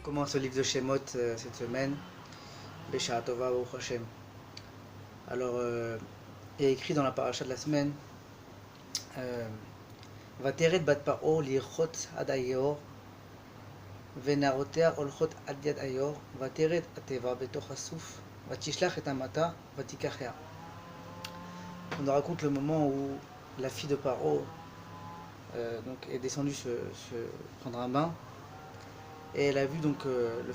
Commence le livre de Shemot cette semaine. Besha Tova Baruch Hashem. Alors, il y a écrit dans la paracha de la semaine Vateret bat paro lichot ad ayor venarotea olchot ad yad ayor vateret ateva betoch asuf vatishlach et amata vatikachea. On nous raconte le moment où la fille de Paro donc est descendue se prendre un bain et elle a vu donc le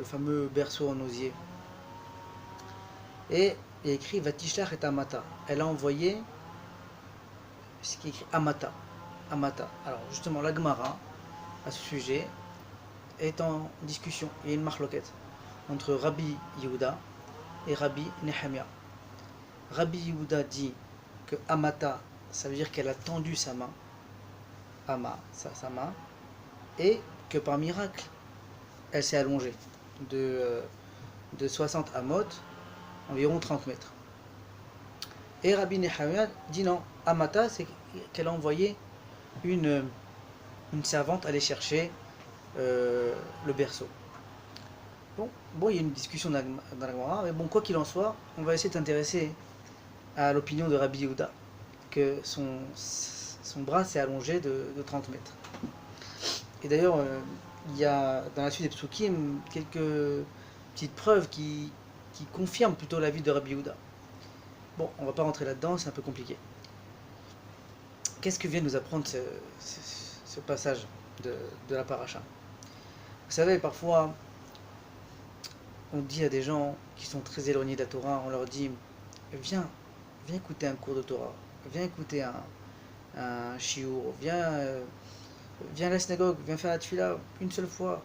fameux berceau en osier. Et il y a écrit Vatishlach et Amata. Elle a envoyé ce qui est écrit Amata. Amata. Alors justement, la Gemara, à ce sujet, est en discussion. Il y a une marloquette entre Rabbi Yehuda et Rabbi Nehemia. Rabbi Yehuda dit que Amata, ça veut dire qu'elle a tendu sa main, sa main, et que par miracle, elle s'est allongée de 60 amot, environ 30 mètres. Et Rabbi Nehemia dit non, Amata, c'est qu'elle a envoyé une servante aller chercher le berceau. Bon, il y a une discussion dans la Gemara, mais bon, quoi qu'il en soit, on va essayer d'intéresser à l'opinion de Rabbi Yehuda, que son bras s'est allongé de 30 mètres. Et d'ailleurs, il y a dans la suite des psukim quelques petites preuves qui confirment plutôt l'avis de Rabbi Yehuda. Bon, on va pas rentrer là-dedans, c'est un peu compliqué. Qu'est-ce que vient nous apprendre ce passage de la paracha? Vous savez, parfois, on dit à des gens qui sont très éloignés de la Torah, on leur dit viens écouter un cours de Torah, viens écouter un shiur, viens à la synagogue, viens faire la tefila une seule fois.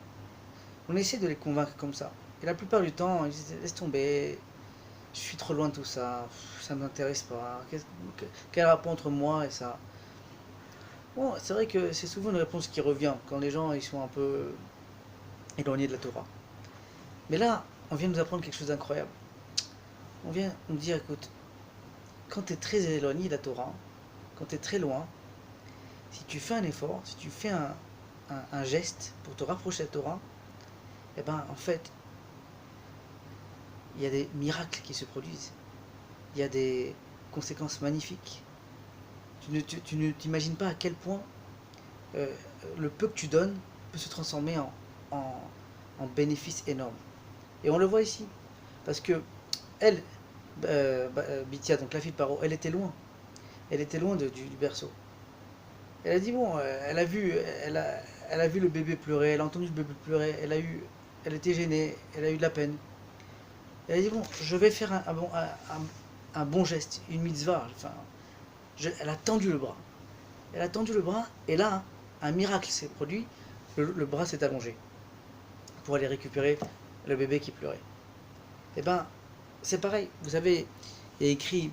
On essaie de les convaincre comme ça. Et la plupart du temps, ils disent laisse tomber, je suis trop loin de tout ça, ça ne m'intéresse pas, quel rapport entre moi et ça? Bon, c'est vrai que c'est souvent une réponse qui revient quand les gens ils sont un peu éloignés de la Torah. Mais là, on vient nous apprendre quelque chose d'incroyable. On vient nous dire, écoute, quand tu es très éloigné de la Torah, quand tu es très loin, si tu fais un effort, si tu fais un geste pour te rapprocher de la Torah, eh ben en fait, il y a des miracles qui se produisent. Il y a des conséquences magnifiques. Tu ne t'imagines pas à quel point le peu que tu donnes peut se transformer en bénéfice énorme. Et on le voit ici. Parce que elle, Bithia, donc la fille de Paro, elle était loin. Elle était loin du berceau. Elle a dit bon, elle a vu le bébé pleurer, elle a entendu le bébé pleurer, elle était gênée, elle a eu de la peine. Elle a dit bon, je vais faire un bon geste, une mitzvah. Enfin, elle a tendu le bras. Elle a tendu le bras et là, un miracle s'est produit. Le bras s'est allongé pour aller récupérer le bébé qui pleurait. Et ben, c'est pareil. Vous savez, il y a écrit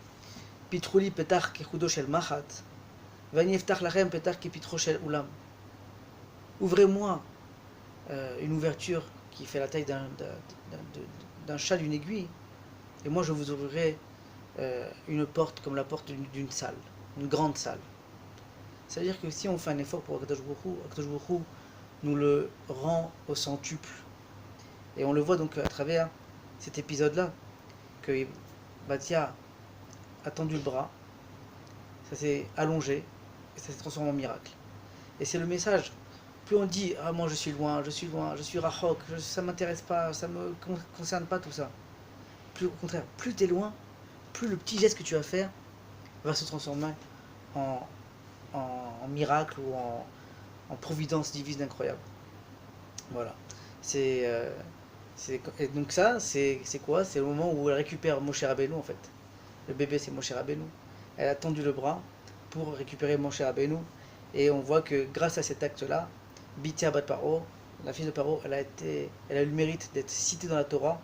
Pitrouli petar kechudo shel machat. Ouvrez-moi une ouverture qui fait la taille d'un chat d'une aiguille, et moi je vous ouvrirai une porte comme la porte d'une salle, une grande salle. Ça veut dire que si on fait un effort pour Akadosh Baruch Hu nous le rend au centuple. Et on le voit donc à travers cet épisode-là, que Batia a tendu le bras, ça s'est allongé, et ça s'est transformé en miracle. Et c'est le message. Plus on dit ah moi je suis loin, je suis rachok, ça m'intéresse pas, ça me concerne pas tout ça. Plus au contraire, plus tu es loin, plus le petit geste que tu vas faire va se transformer en miracle ou en providence divine incroyable. Voilà. Et donc ça, c'est quoi? C'est le moment où elle récupère Moshe Rabbeinu en fait. Le bébé c'est Moshe Rabbeinu. Elle a tendu le bras pour récupérer Moshe Rabbeinu. Et on voit que grâce à cet acte-là, Bithia bat Paro, la fille de Paro, elle a eu le mérite d'être citée dans la Torah.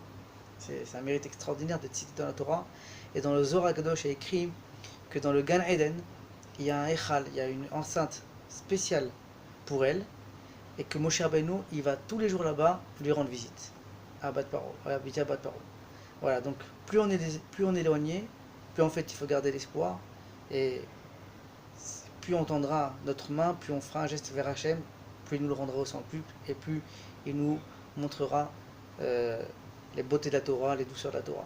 C'est un mérite extraordinaire d'être citée dans la Torah. Et dans le Zohar HaKadosh, il y a écrit que dans le Gan Eden, il y a un Echal, il y a une enceinte spéciale pour elle, et que Moshe Rabbeinu, il va tous les jours là-bas lui rendre visite à Bat Paro, à Bithia bat Paro. Voilà, donc plus on est éloigné, plus en fait il faut garder l'espoir, et plus on tendra notre main, plus on fera un geste vers Hachem, plus il nous le rendra au centuple, et plus il nous montrera les beautés de la Torah, les douceurs de la Torah.